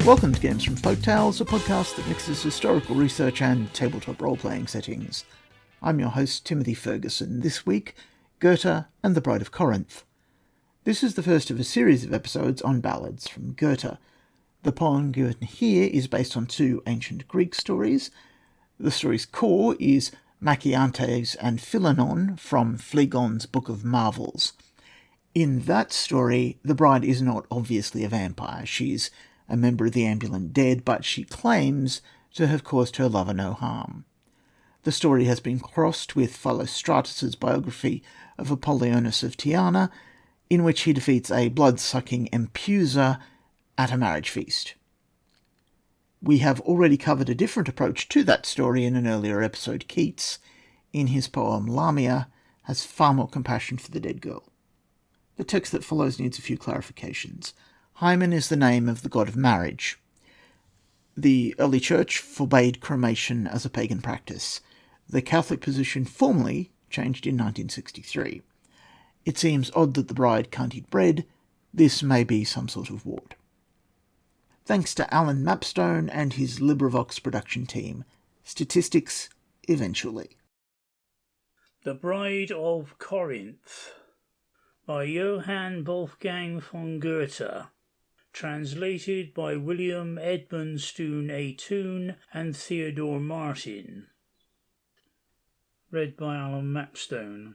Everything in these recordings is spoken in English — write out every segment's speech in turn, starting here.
Welcome to Games From Folktales, a podcast that mixes historical research and tabletop role-playing settings. I'm your host, Timothy Ferguson. This week, Goethe and the Bride of Corinth. This is the first of a series of episodes on ballads from Goethe. The poem given here is based on two ancient Greek stories. The story's core is Machaontes and Philemon from Phlegon's Book of Marvels. In that story, the bride is not obviously a vampire. She's a member of the ambulant dead, but she claims to have caused her lover no harm. The story has been crossed with Philostratus's biography of Apollonius of Tyana, in which he defeats a blood-sucking empuser at a marriage feast. We have already covered a different approach to that story in an earlier episode. Keats, in his poem Lamia, has far more compassion for the dead girl. The text that follows needs a few clarifications. Hymen is the name of the god of marriage. The early church forbade cremation as a pagan practice. The Catholic position formally changed in 1963. It seems odd that the bride can't eat bread. This may be some sort of ward. Thanks to Alan Mapstone and his LibriVox production team. Statistics eventually. The Bride of Corinth by Johann Wolfgang von Goethe, translated by William Edmund Stoone A. Toone and Theodore Martin. Read by Alan Mapstone.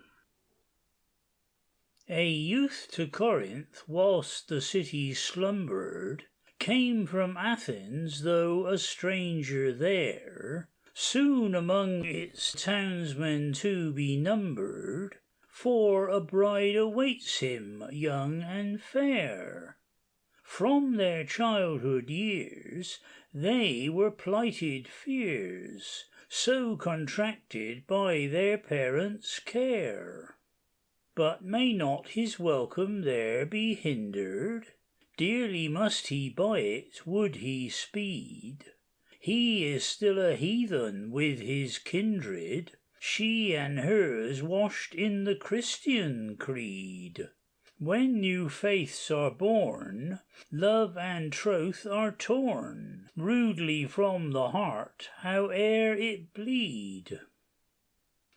A youth to Corinth, whilst the city slumbered, came from Athens, though a stranger there, soon among its townsmen to be numbered, for a bride awaits him, young and fair. From their childhood years they were plighted fears, so contracted by their parents' care. But may not his welcome there be hindered? Dearly must he buy it, would he speed. He is still a heathen with his kindred, she and hers washed in the Christian creed. When new faiths are born, love and troth are torn, rudely from the heart, howe'er it bleed.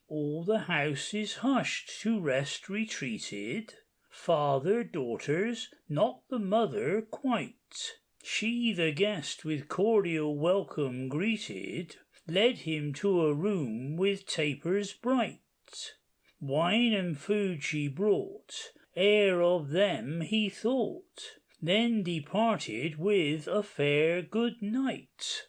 All the house is hushed, to rest retreated, father, daughters, not the mother quite. She the guest with cordial welcome greeted, led him to a room with tapers bright. Wine and food she brought, ere of them he thought, then departed with a fair good night.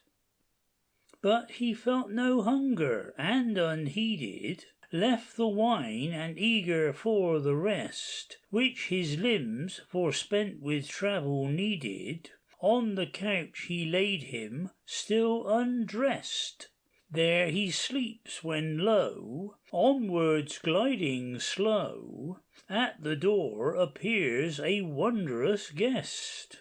But he felt no hunger, and unheeded, left the wine and eager for the rest, which his limbs, forspent with travel, needed, on the couch he laid him, still undressed. There he sleeps, when lo, onwards gliding slow, at the door appears a wondrous guest.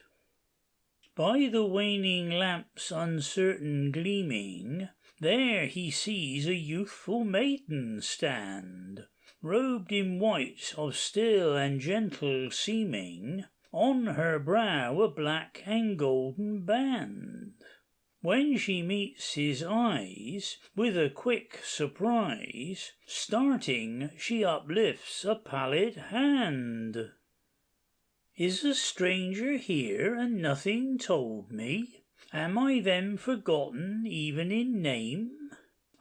By the waning lamp's uncertain gleaming, there he sees a youthful maiden stand, robed in white of still and gentle seeming, on her brow a black and golden band. When she meets his eyes, with a quick surprise, starting she uplifts a pallid hand. Is a stranger here, and nothing told me? Am I then forgotten, even in name?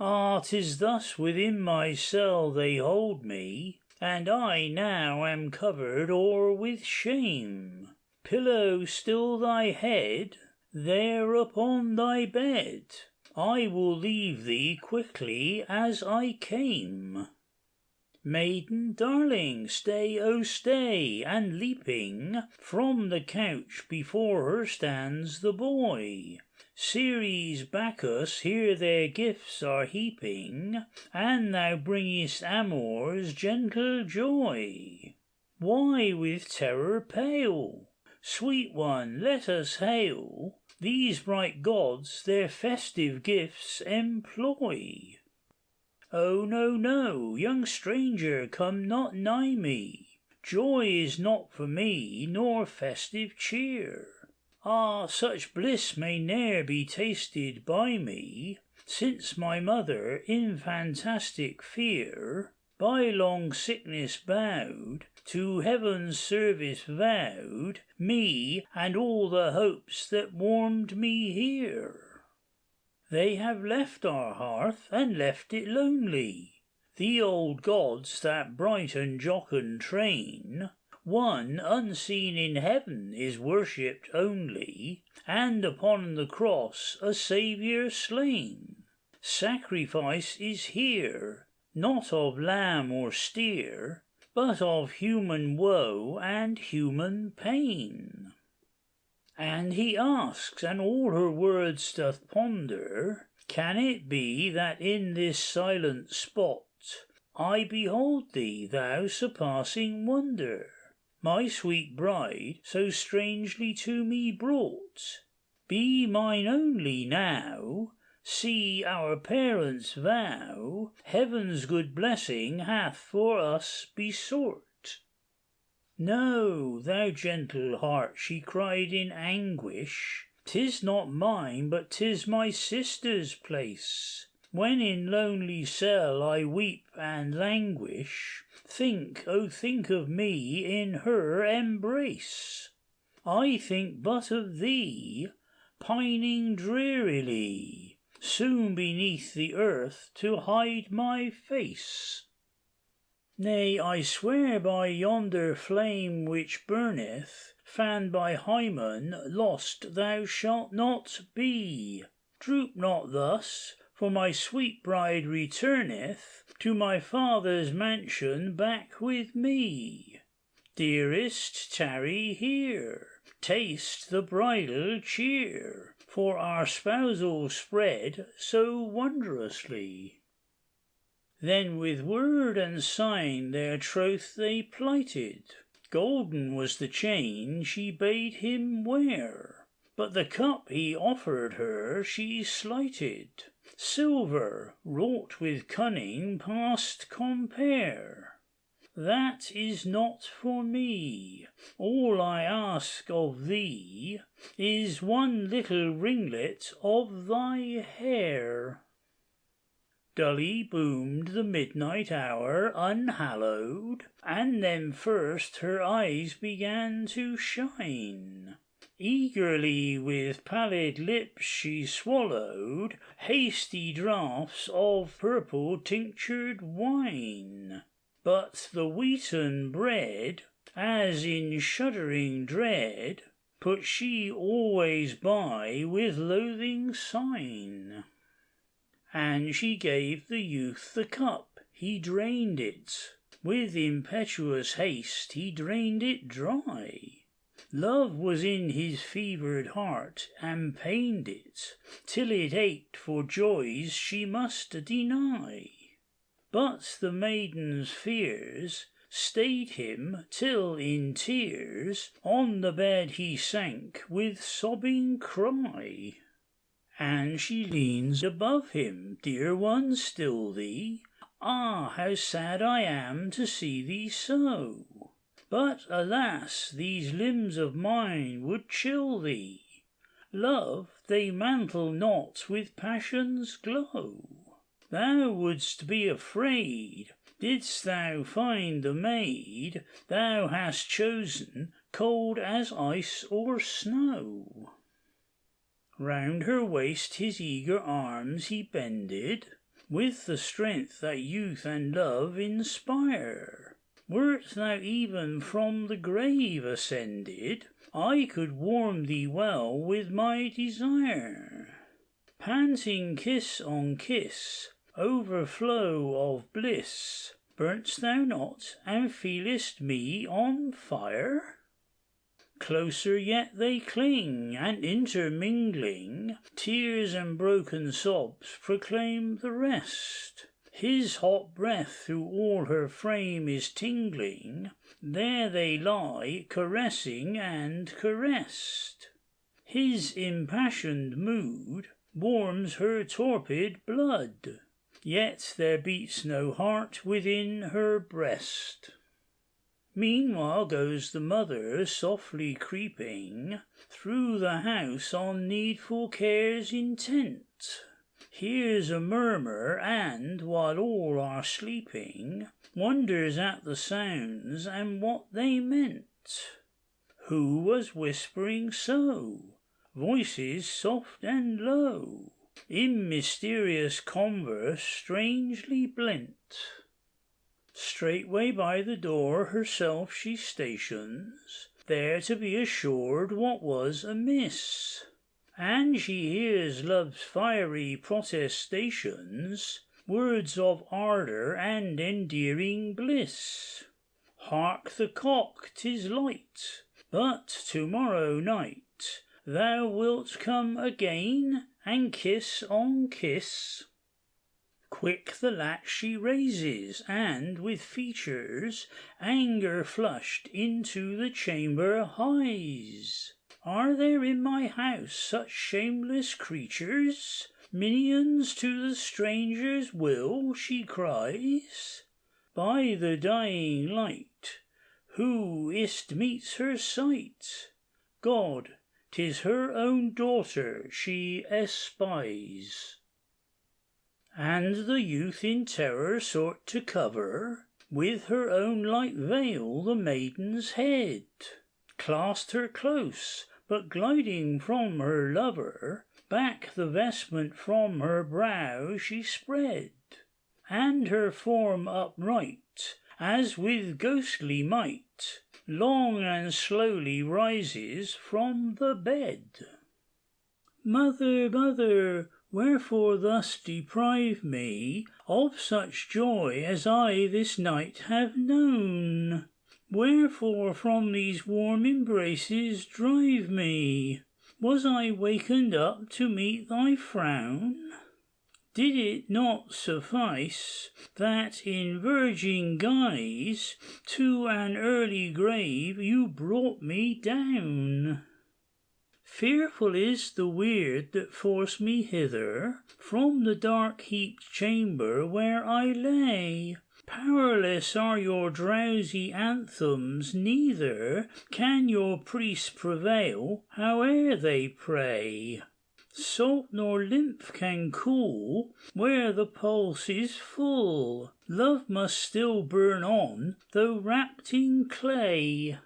Ah, 'tis thus within my cell they hold me, and I now am covered o'er with shame. Pillow still thy head there upon thy bed, I will leave thee quickly as I came. Maiden darling, stay, oh stay, and leaping from the couch before her stands the boy. Ceres, Bacchus, here their gifts are heaping, and thou bringest Amor's gentle joy. Why with terror pale? Sweet one, let us hail, these bright gods their festive gifts employ. Oh, no, no, young stranger, come not nigh me, joy is not for me, nor festive cheer. Ah, such bliss may ne'er be tasted by me, since my mother, in fantastic fear, by long sickness bowed, to heaven's service vowed me and all the hopes that warmed me here. They have left our hearth and left it lonely. The old gods that bright and jocund train, one unseen in heaven is worshipped only, and upon the cross a Saviour slain. Sacrifice is here, not of lamb or steer, but of human woe and human pain. And he asks, and all her words doth ponder, can it be that in this silent spot I behold thee, thou surpassing wonder, my sweet bride, so strangely to me brought? Be mine only now, see our parents' vow, heaven's good blessing hath for us besought. No, thou gentle heart, she cried in anguish, 'tis not mine, but 'tis my sister's place. When in lonely cell I weep and languish, think, oh think of me in her embrace. I think but of thee, pining drearily, soon beneath the earth to hide my face. Nay, I swear by yonder flame which burneth, fanned by Hymen, lost thou shalt not be. Droop not thus, for my sweet bride returneth to my father's mansion back with me. Dearest, tarry here, taste the bridal cheer, for our spousal spread so wondrously. Then with word and sign their troth they plighted. Golden was the chain she bade him wear, but the cup he offered her she slighted. Silver, wrought with cunning past compare. That is not for me. All I ask of thee is one little ringlet of thy hair. Dully boomed the midnight hour unhallowed, and then first her eyes began to shine. Eagerly with pallid lips she swallowed hasty draughts of purple tinctured wine. But the wheaten bread, as in shuddering dread, put she always by with loathing sign. And she gave the youth the cup, he drained it, with impetuous haste he drained it dry. Love was in his fevered heart, and pained it, till it ached for joys she must deny. But the maiden's fears stayed him, till in tears on the bed he sank with sobbing cry. And she leans above him, dear one, still thee? Ah, how sad I am to see thee so! But, alas, these limbs of mine would chill thee. Love, they mantle not with passion's glow. Thou wouldst be afraid, didst thou find the maid thou hast chosen cold as ice or snow. Round her waist his eager arms he bended, with the strength that youth and love inspire. Wert thou even from the grave ascended, I could warm thee well with my desire. Panting kiss on kiss, overflow of bliss, burn'st thou not, and feelest me on fire? Closer yet they cling, and intermingling, tears and broken sobs proclaim the rest. His hot breath through all her frame is tingling, there they lie, caressing and caressed. His impassioned mood warms her torpid blood, yet there beats no heart within her breast. Meanwhile goes the mother softly creeping through the house on needful cares intent. Hears a murmur, and, while all are sleeping, wonders at the sounds and what they meant. Who was whispering so? Voices soft and low, in mysterious converse strangely blent. Straightway by the door herself she stations, there to be assured what was amiss. And she hears love's fiery protestations, words of ardour and endearing bliss. Hark the cock, 'tis light, but to-morrow night thou wilt come again, and kiss on kiss. Quick the latch she raises, and with features anger flushed into the chamber hies. Are there in my house such shameless creatures, minions to the stranger's will? She cries. By the dying light, who is't meets her sight? God, 'tis her own daughter she espies. And the youth in terror sought to cover with her own light veil the maiden's head, clasped her close, but gliding from her lover, back the vestment from her brow she spread, and her form upright, as with ghostly might, long and slowly rises from the bed. Mother, mother, wherefore thus deprive me of such joy as I this night have known? Wherefore from these warm embraces drive me? Was I wakened up to meet thy frown? Did it not suffice that in virgin guise to an early grave you brought me down? Fearful is the weird that forced me hither from the dark heaped chamber where I lay. Powerless are your drowsy anthems, neither can your priests prevail, howe'er they pray. Salt nor lymph can cool where the pulse is full. Love must still burn on, though wrapped in clay.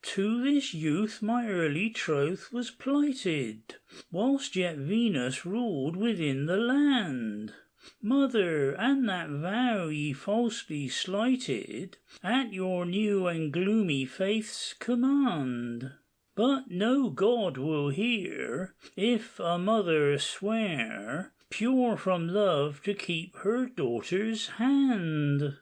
To this youth my early troth was plighted, whilst yet Venus ruled within the land. Mother, and that vow ye falsely slighted at your new and gloomy faith's command. But no god will hear, if a mother swear, pure from love to keep her daughter's hand.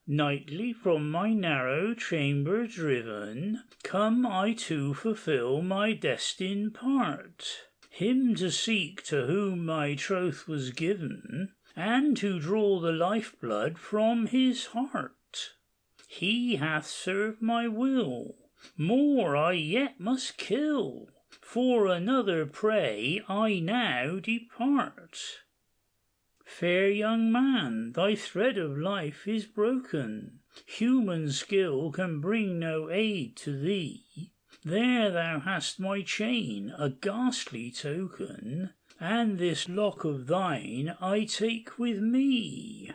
Nightly from my narrow chamber driven, come I to fulfil my destined part, him to seek to whom my troth was given, and to draw the lifeblood from his heart. He hath served my will, more I yet must kill, for another prey I now depart. Fair young man, thy thread of life is broken, human skill can bring no aid to thee. There thou hast my chain, a ghastly token, and this lock of thine I take with me.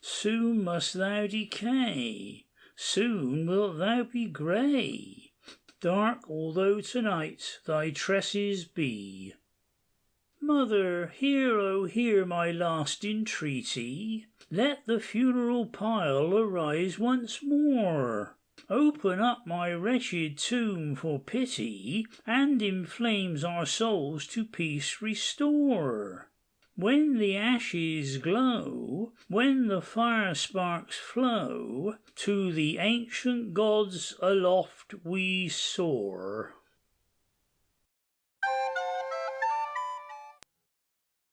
Soon must thou decay, soon wilt thou be grey, dark although tonight thy tresses be. Mother, hear, oh hear my last entreaty, let the funeral pile arise once more. Open up my wretched tomb for pity, and in flames our souls to peace restore. When the ashes glow, when the fire sparks flow, to the ancient gods aloft we soar.